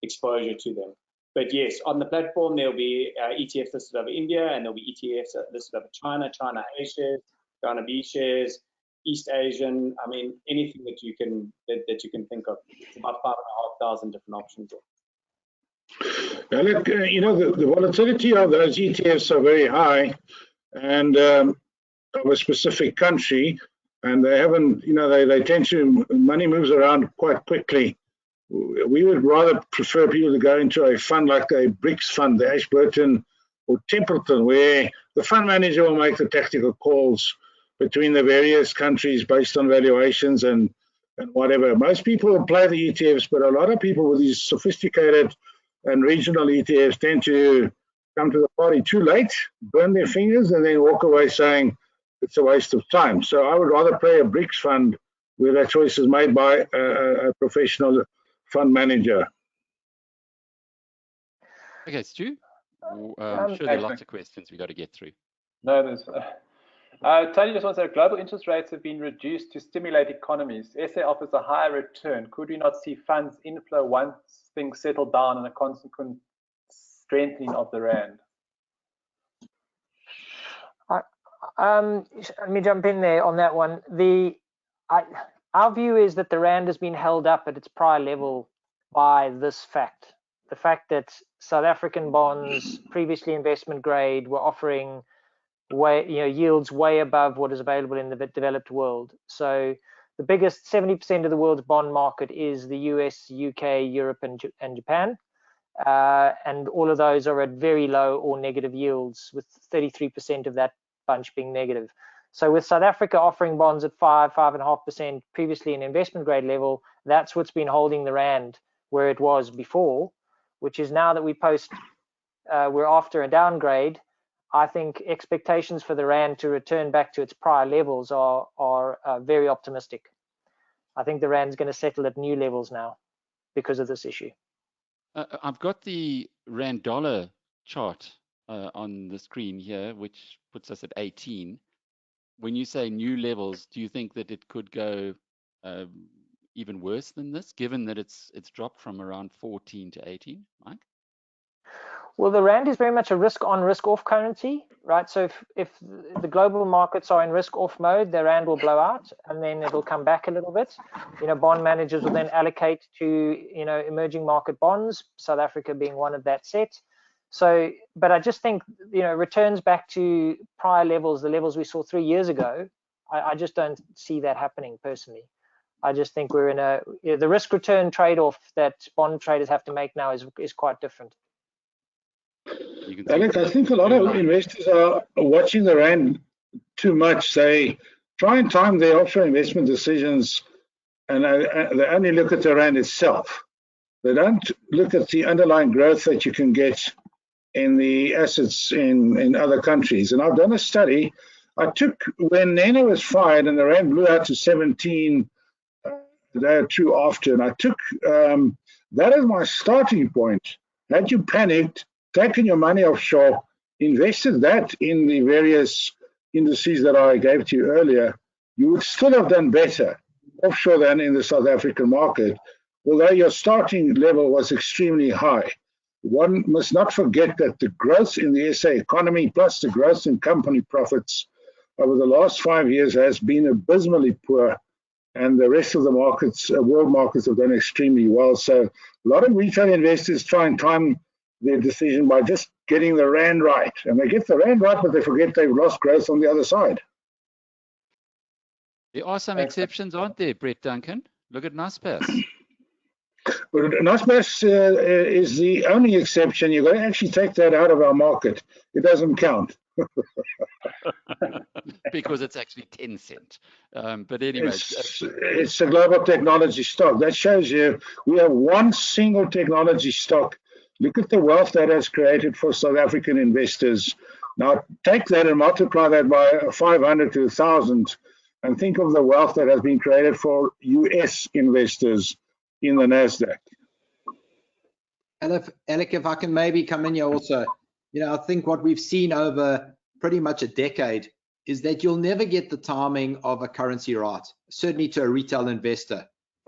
exposure to them. But yes, on the platform, there'll be ETFs listed over India, and there'll be ETFs listed over China, China A shares, Ghana B shares, East Asian. I mean, anything that you can think of. It's about 5,500 different options. Now, look, the volatility of those ETFs are very high, and of a specific country, and they haven't, they tend to, money moves around quite quickly. We would rather prefer people to go into a fund like a BRICS fund, the Ashburton or Templeton, where the fund manager will make the tactical calls between the various countries based on valuations and whatever. Most people will play the ETFs, but a lot of people with these sophisticated and regional ETFs tend to come to the party too late, burn their fingers, and then walk away saying it's a waste of time. So I would rather play a BRICS fund where that choice is made by a professional fund manager. Okay, Stu, I'm sure there are lots of questions we got to get through. No, there's. Tony just wants to say, global interest rates have been reduced to stimulate economies. SA offers a higher return. Could we not see funds inflow once things settle down and a consequent strengthening of the rand? Let me jump in there on that one. Our view is that the rand has been held up at its prior level by this fact. The fact that South African bonds, previously investment grade, were offering yields way above what is available in the developed world. So the biggest 70% of the world's bond market is the US, UK, Europe, and Japan. And all of those are at very low or negative yields, with 33% of that bunch being negative. So with South Africa offering bonds at 5.5% previously in investment grade level, that's what's been holding the rand where it was before, which is now that we're after a downgrade. I think expectations for the rand to return back to its prior levels are very optimistic. I think the rand's going to settle at new levels now because of this issue. I've got the rand dollar chart on the screen here, which puts us at 18. When you say new levels, do you think that it could go even worse than this, given that it's dropped from around 14 to 18, Mike? Well, the rand is very much a risk-on, risk-off currency, right? So if the global markets are in risk-off mode, the rand will blow out, and then it'll come back a little bit. Bond managers will then allocate to emerging market bonds, South Africa being one of that set. So, but I just think returns back to prior levels, the levels we saw 3 years ago, I just don't see that happening personally. I just think we're in the risk-return trade-off that bond traders have to make now is quite different. Alex, I think a lot of investors are watching the rand too much. They try and time their offshore investment decisions, and they only look at the rand itself. They don't look at the underlying growth that you can get in the assets in other countries. And I've done a study. I took, when Nana was fired and the rand blew out to 17 the day or two after, and I took that as my starting point. Had you panicked, taken your money offshore, invested that in the various indices that I gave to you earlier, you would still have done better offshore than in the South African market, although your starting level was extremely high. One must not forget that the growth in the SA economy plus the growth in company profits over the last 5 years has been abysmally poor, and the rest of the markets, world markets, have done extremely well. So a lot of retail investors try and time their decision by just getting the rand right, and they get the rand right, but they forget they've lost growth on the other side. There are some exceptions, aren't there, Brett Duncan? Look at Naspers. But Naspers is the only exception. You've got to actually take that out of our market. It doesn't count. Because it's actually 10 cent. But anyway. It's a global technology stock. That shows you we have one single technology stock. Look at the wealth that has created for South African investors. Now take that and multiply that by 500 to 1,000 and think of the wealth that has been created for US investors in the NASDAQ. Alec, if I can maybe come in here also, I think what we've seen over pretty much a decade is that you'll never get the timing of a currency right, certainly to a retail investor.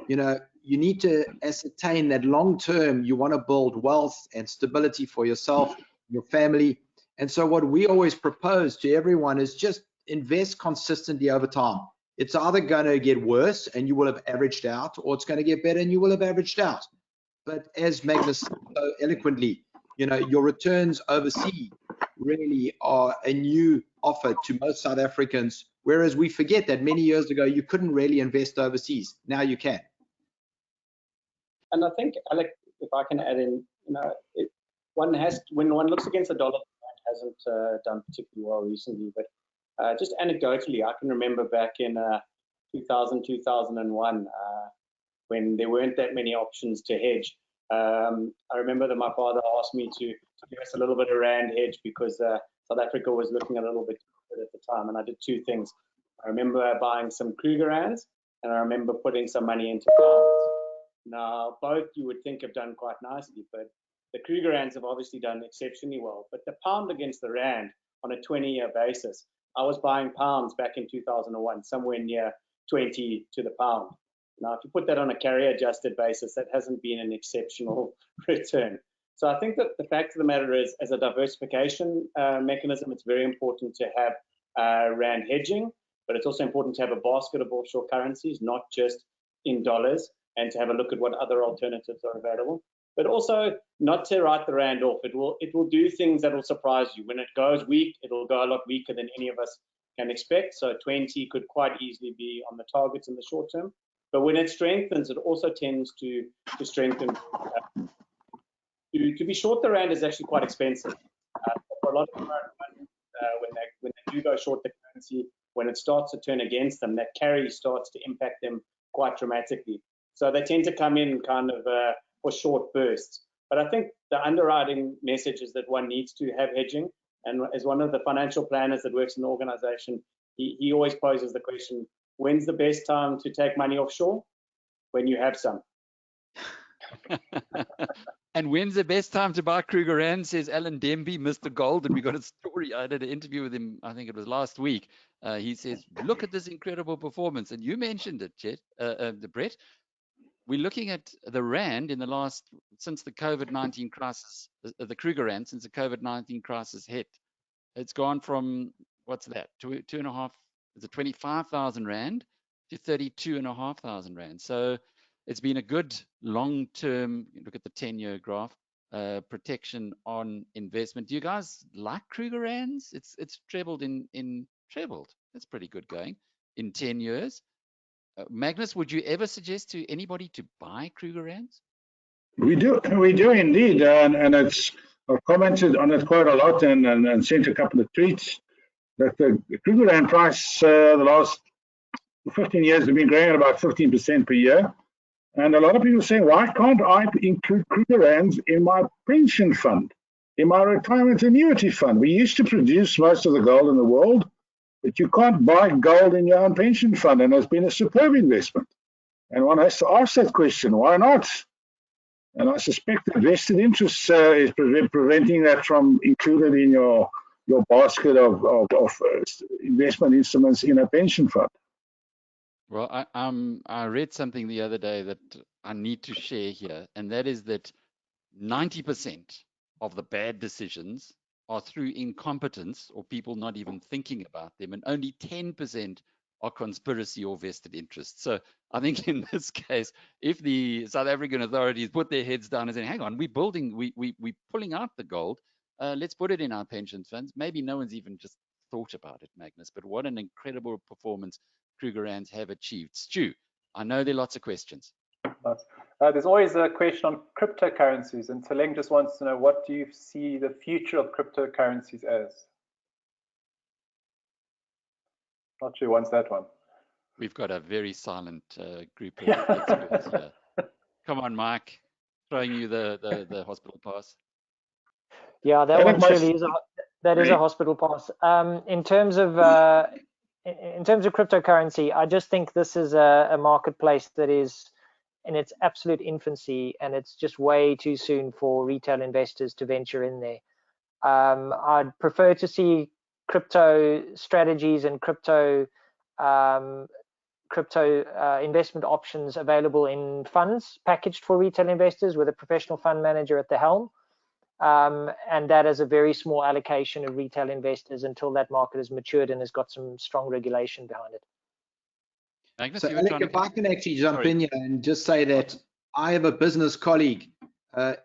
You need to ascertain that long term you want to build wealth and stability for yourself, your family. And so what we always propose to everyone is just invest consistently over time. It's either going to get worse and you will have averaged out, or it's going to get better and you will have averaged out. But as Magnus so eloquently, your returns overseas really are a new offer to most South Africans, whereas we forget that many years ago you couldn't really invest overseas. Now you can. And I think, Alec, if I can add in, when one looks against the dollar, it hasn't done particularly well recently. But just anecdotally, I can remember back in 2000, 2001, when there weren't that many options to hedge. I remember that my father asked me to give us a little bit of rand hedge because South Africa was looking a little bit good at the time, and I did two things. I remember buying some Kruger rands, and I remember putting some money into pounds. Now, both you would think have done quite nicely, but the Kruger rands have obviously done exceptionally well. But the pound against the rand on a 20-year basis, I was buying pounds back in 2001, somewhere near 20 to the pound. Now, if you put that on a carry-adjusted basis, that hasn't been an exceptional return. So I think that the fact of the matter is, as a diversification mechanism, it's very important to have rand hedging, but it's also important to have a basket of offshore currencies, not just in dollars, and to have a look at what other alternatives are available. But also not to write the rand off. It will do things that will surprise you. When it goes weak, it will go a lot weaker than any of us can expect. So 20 could quite easily be on the targets in the short term. But when it strengthens, it also tends to strengthen. To be short the rand is actually quite expensive. For a lot of Americans, when they do go short the currency, when it starts to turn against them, that carry starts to impact them quite dramatically. So they tend to come in kind of for short bursts. But I think the underwriting message is that one needs to have hedging. And as one of the financial planners that works in the organization, he always poses the question, when's the best time to take money offshore? When you have some. And when's the best time to buy Kruger Rand, says Alan Demby, Mr. Gold. And we got a story. I did an interview with him, I think it was last week. He says, look at this incredible performance. And you mentioned it, Brett. We're looking at the Rand in the last, since the COVID-19 crisis, the Kruger Rand, since the COVID-19 crisis hit. It's gone from, what's that, 25,000 Rand to 32,500 Rand. So it's been a good long-term, look at the 10-year graph, protection on investment. Do you guys like Kruger Rands? It's trebled trebled. That's pretty good going in 10 years. Magnus, would you ever suggest to anybody to buy Kruger Rands? We do indeed, and I've commented on it quite a lot and sent a couple of tweets that the Kruger Rand price the last 15 years have been growing at about 15% per year. And a lot of people are saying, why can't I include Kruger Rands in my pension fund, in my retirement annuity fund? We used to produce most of the gold in the world, but you can't buy gold in your own pension fund, and it's been a superb investment. And one has to ask that question, why not? And I suspect the vested interest is preventing that from included in your basket of investment instruments in a pension fund. Well, I read something the other day that I need to share here, and that is that 90% of the bad decisions are through incompetence or people not even thinking about them, and only 10% are conspiracy or vested interest. So I think in this case, if the South African authorities put their heads down and say, hang on, we're pulling out the gold, let's put it in our pension funds. Maybe no one's even just thought about it, Magnus, but what an incredible performance Krugerrands have achieved. Stu, I know there are lots of questions. There's always a question on cryptocurrencies, and Teleng just wants to know, what do you see the future of cryptocurrencies as? Not sure who wants that one. We've got a very silent group of experts here. Come on, Mike, throwing you the hospital pass. Yeah, that one surely is a hospital pass. In terms of cryptocurrency, I just think this is a marketplace that is in its absolute infancy, and it's just way too soon for retail investors to venture in there. I'd prefer to see crypto strategies and crypto investment options available in funds packaged for retail investors with a professional fund manager at the helm, and that is a very small allocation of retail investors until that market has matured and has got some strong regulation behind it. Magnus, So Alec, if I can actually jump in here and just say that I have a business colleague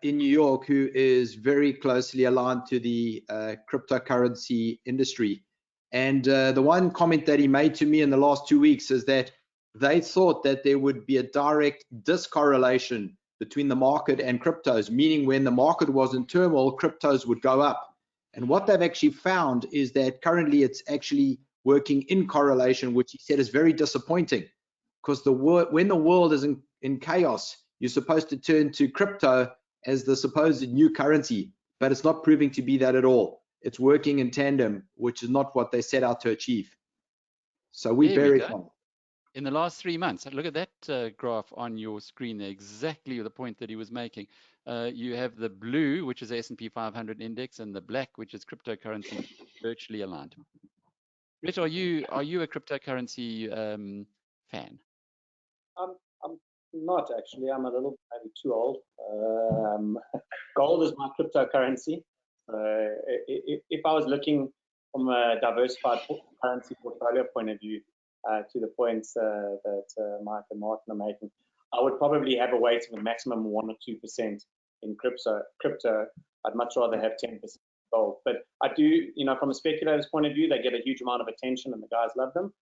in New York who is very closely aligned to the cryptocurrency industry. And the one comment that he made to me in the last 2 weeks is that they thought that there would be a direct discorrelation between the market and cryptos, meaning when the market was in turmoil, cryptos would go up. And what they've actually found is that currently it's actually working in correlation, which he said is very disappointing, because when the world is in chaos, you're supposed to turn to crypto as the supposed new currency, but it's not proving to be that at all. It's working in tandem, which is not what they set out to achieve. So we're very confident. In the last 3 months, look at that graph on your screen there, exactly the point that he was making. You have the blue, which is the S&P 500 index, and the black, which is cryptocurrency, virtually aligned. Rich, are you a cryptocurrency fan? I'm not actually. I'm a little maybe too old. Gold is my cryptocurrency. If I was looking from a diversified currency portfolio point of view, to the points that Mike and Martin are making, I would probably have a weighting of maximum 1 or 2% in crypto. I'd much rather have 10% gold. But I do, from a speculator's point of view, they get a huge amount of attention and the guys love them.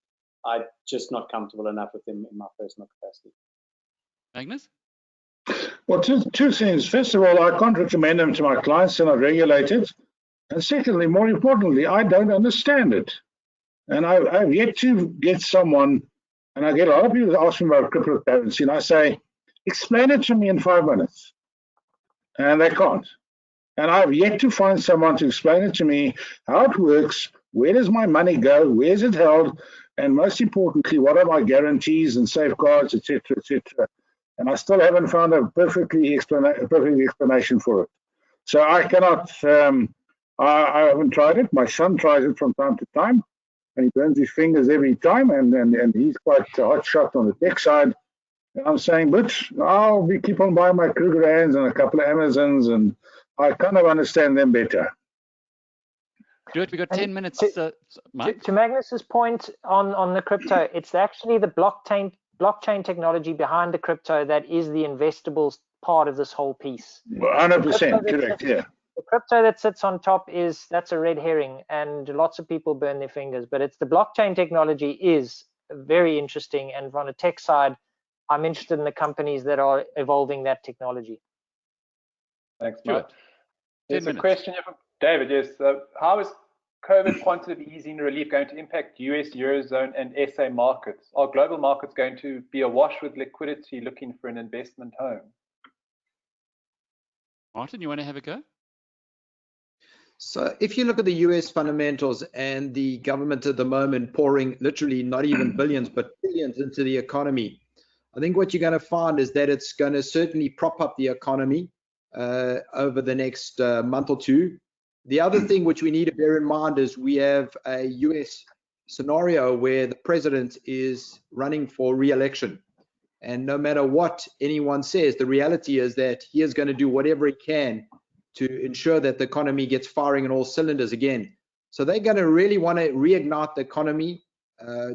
I'm just not comfortable enough with them in my personal capacity. Magnus? Well, two things. First of all, I can't recommend them to my clients. They're not regulated. And secondly, more importantly, I don't understand it. And I've yet to get someone, and I get a lot of people ask me about cryptocurrency, and I say, explain it to me in 5 minutes. And they can't. And I've yet to find someone to explain it to me, how it works, where does my money go, where is it held, and most importantly, what are my guarantees and safeguards, etc., etc. And I still haven't found a perfect explanation for it. So I cannot, I haven't tried it. My son tries it from time to time, and he burns his fingers every time, and he's quite a hot shot on the tech side. And I'm saying, but I'll keep on buying my Krugerrands and a couple of Amazons, and I kind of understand them better. Stuart, we've got 10 minutes. To Magnus's point on the crypto, it's actually the blockchain technology behind the crypto that is the investable part of this whole piece. 100% correct, yeah. The crypto that sits on top that's a red herring, and lots of people burn their fingers. But it's the blockchain technology is very interesting, and on a tech side, I'm interested in the companies that are evolving that technology. Thanks, Mike. There's a question here from David. Yes, how is COVID quantitative easing relief going to impact US, Eurozone, and SA markets? Are global markets going to be awash with liquidity looking for an investment home? Martin, you want to have a go? So if you look at the US fundamentals and the government at the moment pouring literally not even billions, but billions into the economy, I think what you're going to find is that it's going to certainly prop up the economy over the next month or two. The other thing which we need to bear in mind is we have a US scenario where the president is running for re-election. And no matter what anyone says, the reality is that he is going to do whatever he can to ensure that the economy gets firing on all cylinders again. So they're going to really want to reignite the economy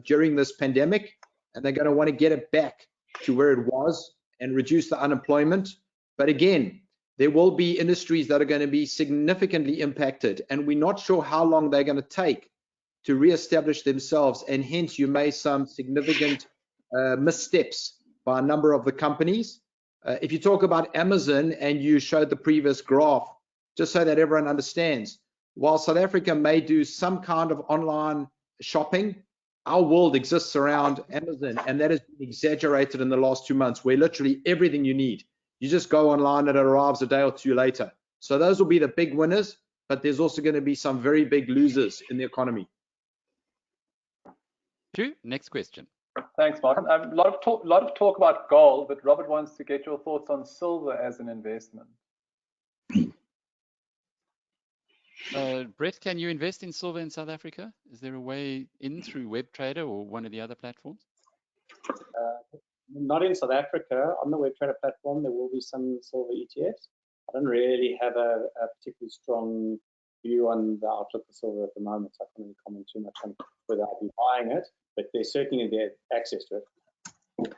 during this pandemic, and they're going to want to get it back to where it was and reduce the unemployment. But again, there will be industries that are going to be significantly impacted, and we're not sure how long they're going to take to reestablish themselves, and hence you may some significant missteps by a number of the companies. If you talk about Amazon, and you showed the previous graph, just so that everyone understands, while South Africa may do some kind of online shopping, our world exists around Amazon, and that has been exaggerated in the last 2 months, where literally everything you need, you just go online and it arrives a day or two later. So those will be the big winners, but there's also going to be some very big losers in the economy. True. Next question. Thanks, Martin. A lot of talk about gold, but Robert wants to get your thoughts on silver as an investment. Brett, can you invest in silver in South Africa? Is there a way in through WebTrader or one of the other platforms? Not in South Africa. On the WebTrader platform, there will be some silver ETFs. I don't really have a particularly strong view on the outlook for silver at the moment, so I can't really comment too much on whether I'll be buying it, but there's certainly access to it.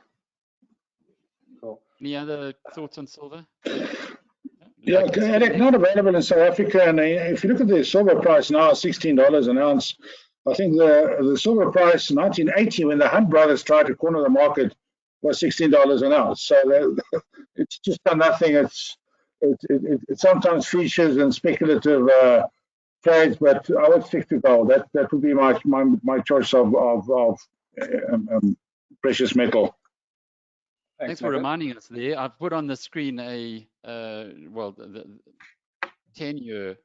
Cool. Any other thoughts on silver? Yeah, Alec, not available in South Africa. And if you look at the silver price now, $16 an ounce. I think the silver price in 1980, when the Hunt brothers tried to corner the market, was $16 an ounce. So it's just done nothing. It sometimes features in speculative trades, but I would stick to gold. That would be my choice of precious metal. Thanks for reminding us there. I've put on the screen the 10-year,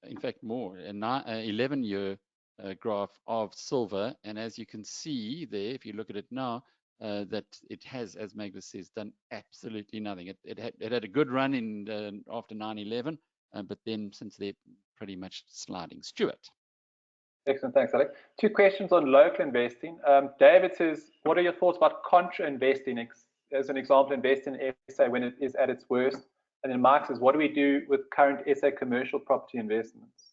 in fact more, an 11-year graph of silver. And as you can see there, if you look at it now, that it has, as Magnus says, done absolutely nothing. It had a good run in after 9/11, but then since they're pretty much sliding. Stuart. Excellent, thanks, Alec. 2 questions on local investing. David says, what are your thoughts about contra investing? As an example, invest in SA when it is at its worst. And then Mark says, what do we do with current SA commercial property investments?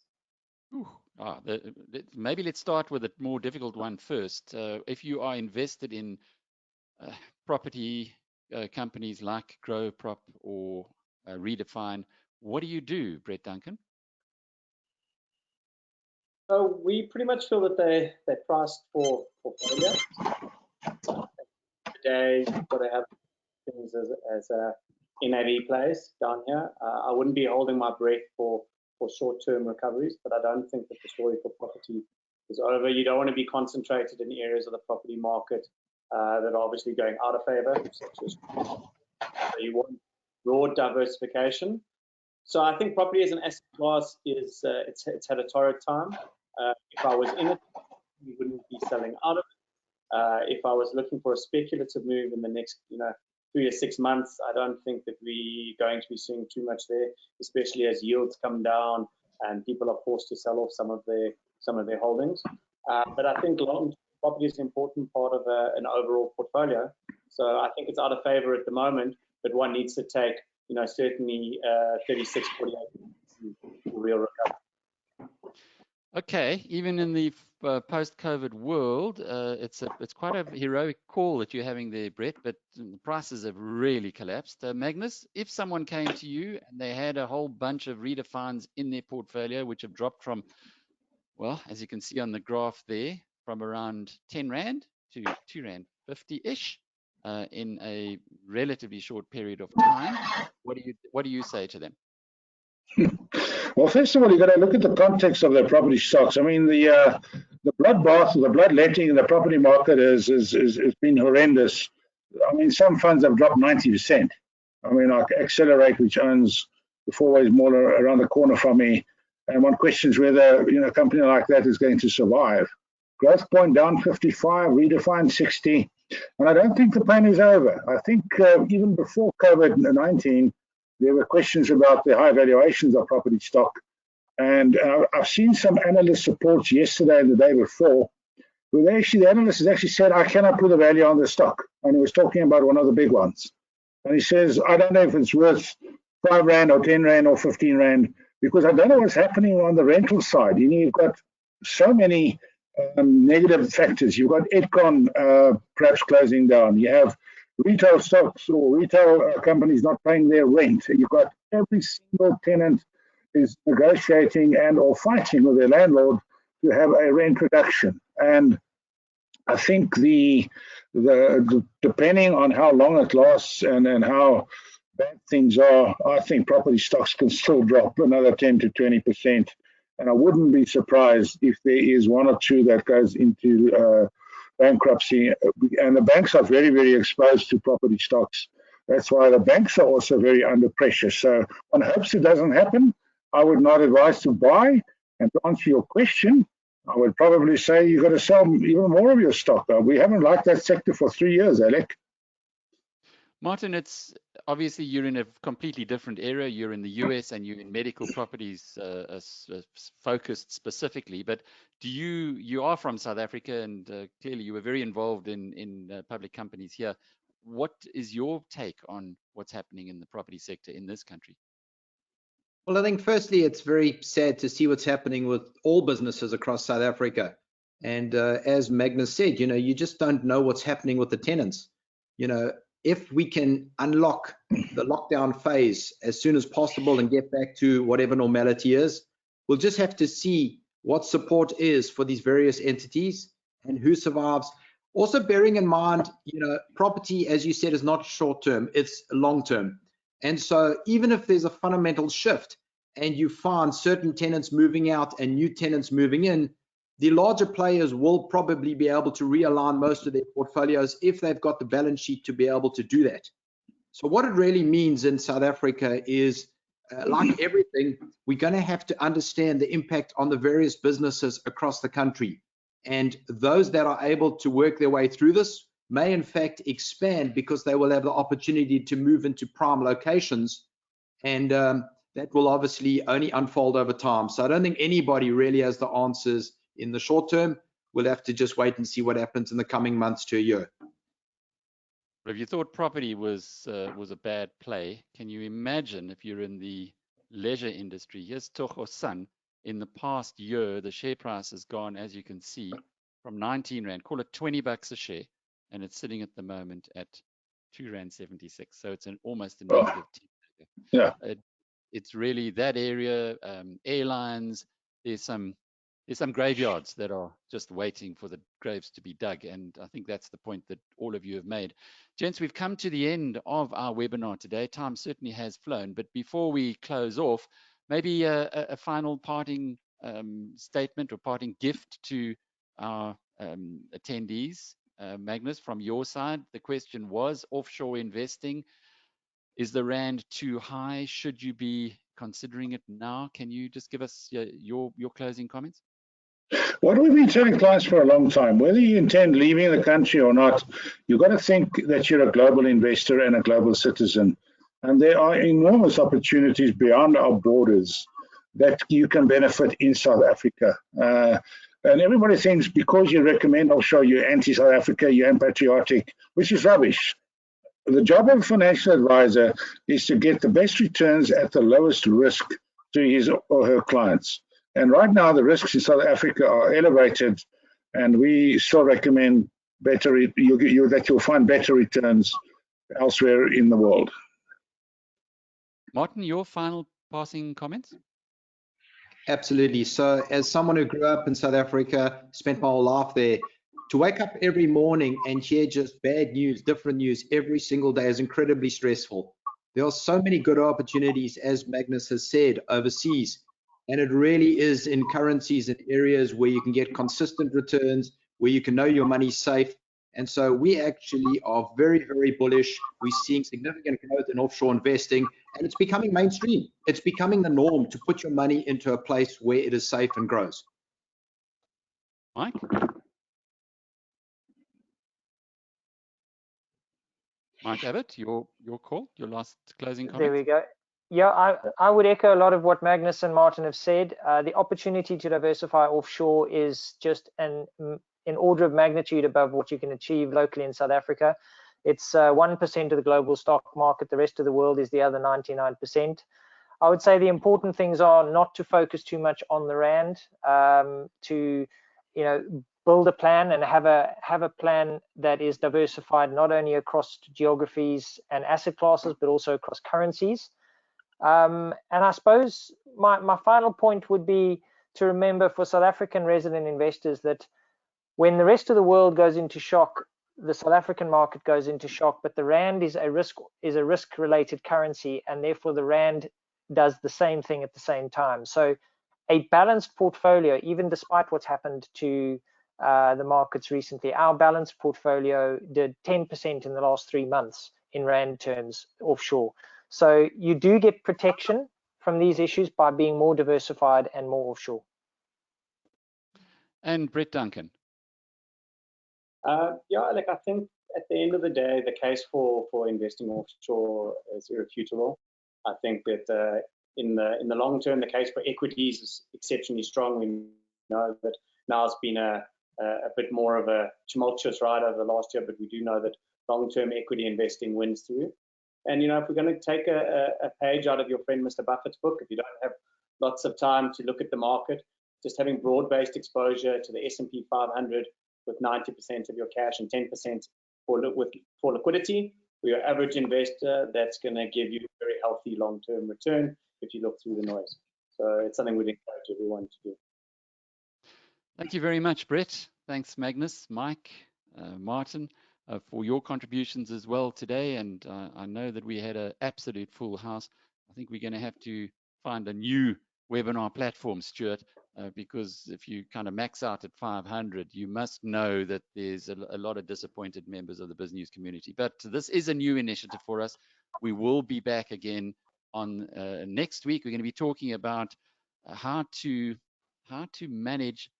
Maybe let's start with a more difficult one first. If you are invested in property companies like GrowProp or Redefine, what do you do, Brett Duncan? So we pretty much feel that they priced for failure. Today, but they have things as a NAV place down here. I wouldn't be holding my breath for short-term recoveries, but I don't think that the story for property is over. You don't want to be concentrated in areas of the property market that are obviously going out of favor, such as so you want broad diversification. So I think property as an asset class is it's had a torrid time. If I was in it, we wouldn't be selling out of it. If I was looking for a speculative move in the next 3 to 6 months, I don't think that we're going to be seeing too much there, especially as yields come down and people are forced to sell off some of their holdings. But I think long property is an important part of an overall portfolio. So I think it's out of favor at the moment, but one needs to take, certainly 36, 48 real recovery. Okay, even in the post-COVID world, it's quite a heroic call that you're having there, Brett, but the prices have really collapsed. Magnus, if someone came to you and they had a whole bunch of Redefines in their portfolio, which have dropped from, well, as you can see on the graph there, from around 10 Rand to 2 Rand 50-ish in a relatively short period of time, what do you say to them? Well, first of all, you've got to look at the context of their property stocks. I mean, the bloodbath, the bloodletting in the property market has been horrendous. I mean, some funds have dropped 90%. I mean, like Accelerate, which owns the Fourways Mall around the corner from me, and one questions whether a company like that is going to survive. Growth Point down 55, Redefine 60, and I don't think the pain is over. I think even before COVID-19. There were questions about the high valuations of property stock. And I've seen some analyst reports yesterday and the day before where the analyst has actually said, I cannot put a value on the stock. And he was talking about one of the big ones. And he says, I don't know if it's worth 5 Rand or 10 Rand or 15 Rand, because I don't know what's happening on the rental side. You've got so many negative factors. You've got Edcon perhaps closing down. You have retail stocks or retail companies not paying their rent. You've got every single tenant is negotiating and or fighting with their landlord to have a rent reduction. And I think the depending on how long it lasts and how bad things are, I think property stocks can still drop another 10 to 20%. And I wouldn't be surprised if there is one or two that goes into bankruptcy. And the banks are very, very exposed to property stocks. That's why the banks are also very under pressure. So one hopes it doesn't happen. I would not advise to buy. And to answer your question, I would probably say you've got to sell even more of your stock. We haven't liked that sector for 3 years, Alec. Martin, it's obviously you're in a completely different area. You're in the US and you're in medical properties focused specifically. But you are from South Africa, and clearly you were very involved in public companies here. What is your take on what's happening in the property sector in this country? Well, I think firstly, it's very sad to see what's happening with all businesses across South Africa. And as Magnus said, you just don't know what's happening with the tenants. If we can unlock the lockdown phase as soon as possible and get back to whatever normality is, we'll just have to see what support is for these various entities and who survives. Also bearing in mind, property, as you said, is not short term, it's long term. And so even if there's a fundamental shift and you find certain tenants moving out and new tenants moving in, the larger players will probably be able to realign most of their portfolios if they've got the balance sheet to be able to do that. So what it really means in South Africa is, like everything, we're going to have to understand the impact on the various businesses across the country. And those that are able to work their way through this may in fact expand because they will have the opportunity to move into prime locations. And that will obviously only unfold over time. So I don't think anybody really has the answers in the short term. We'll have to just wait and see what happens in the coming months to a year. But if you thought property was a bad play, can you imagine if you're in the leisure industry? Here's Toho Sun. In the past year, the share price has gone, as you can see, from 19 Rand, call it 20 bucks a share, and it's sitting at the moment at 2.76 Rand. So it's almost a negative. Yeah. It's really that area, airlines, there's some graveyards that are just waiting for the graves to be dug. And I think that's the point that all of you have made. Gents, we've come to the end of our webinar today. Time certainly has flown. But before we close off, maybe a final parting statement or parting gift to our attendees. Magnus, from your side, the question was offshore investing. Is the Rand too high? Should you be considering it now? Can you just give us your closing comments? What we've been telling clients for a long time, whether you intend leaving the country or not, you've got to think that you're a global investor and a global citizen. And there are enormous opportunities beyond our borders that you can benefit in South Africa. And everybody thinks because you recommend offshore, you're anti-South Africa, you're unpatriotic, which is rubbish. The job of a financial advisor is to get the best returns at the lowest risk to his or her clients. And right now, the risks in South Africa are elevated, and we still recommend that you'll find better returns elsewhere in the world. Martin, your final passing comments? Absolutely. So as someone who grew up in South Africa, spent my whole life there, to wake up every morning and hear just bad news, different news every single day is incredibly stressful. There are so many good opportunities, as Magnus has said, overseas. And it really is in currencies and areas where you can get consistent returns, where you can know your money's safe. And so we actually are very, very bullish. We're seeing significant growth in offshore investing, and it's becoming mainstream. It's becoming the norm to put your money into a place where it is safe and grows. Mike? Mike Abbott, your call, your last closing comment. There we go. Yeah, I would echo a lot of what Magnus and Martin have said. The opportunity to diversify offshore is just an in order of magnitude above what you can achieve locally in South Africa. It's 1% of the global stock market. The rest of the world is the other 99%. I would say the important things are not to focus too much on the rand, to build a plan and have a plan that is diversified not only across geographies and asset classes but also across currencies. And I suppose my final point would be to remember for South African resident investors that when the rest of the world goes into shock, the South African market goes into shock, but the rand is a risk related currency, and therefore the rand does the same thing at the same time. So a balanced portfolio, even despite what's happened to the markets recently, our balanced portfolio did 10% in the last 3 months in rand terms offshore. So you do get protection from these issues by being more diversified and more offshore. And Brett Duncan. Yeah, like I think at the end of the day, the case for investing offshore is irrefutable. I think that in the long term, the case for equities is exceptionally strong. We know that now it's been a bit more of a tumultuous ride over the last year, but we do know that long-term equity investing wins through. And if we're going to take a page out of your friend Mr. Buffett's book, if you don't have lots of time to look at the market, just having broad-based exposure to the S&P 500 with 90% of your cash and 10% for liquidity, for your average investor, that's going to give you a very healthy long-term return if you look through the noise. So it's something we'd encourage everyone to do. Thank you very much, Brett. Thanks, Magnus, Mike, Martin, for your contributions as well today. And I know that we had an absolute full house. I think we're going to have to find a new webinar platform, Stuart, because if you kind of max out at 500, you must know that there's a lot of disappointed members of the Biznews community. But this is a new initiative for us. We will be back again on next week. We're going to be talking about how to manage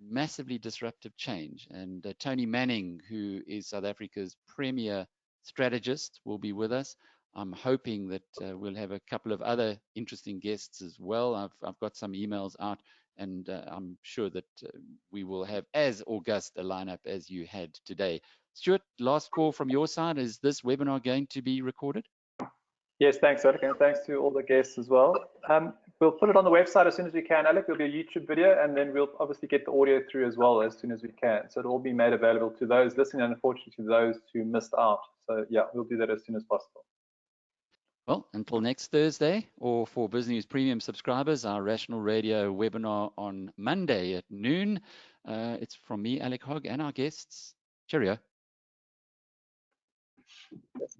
massively disruptive change. And Tony Manning, who is South Africa's premier strategist, will be with us. I'm hoping that we'll have a couple of other interesting guests as well. I've got some emails out, and I'm sure that we will have as august a lineup as you had today. Stuart, last call from your side. Is this webinar going to be recorded? Yes, thanks, Alec, and thanks to all the guests as well. We'll put it on the website as soon as we can, Alec. There'll be a YouTube video, and then we'll obviously get the audio through as well as soon as we can. So it'll all be made available to those listening, and unfortunately to those who missed out. So yeah, we'll do that as soon as possible. Well, until next Thursday, or for Biznews Premium subscribers, our Rational Radio webinar on Monday at noon. It's from me, Alec Hogg, and our guests. Cheerio. Yes.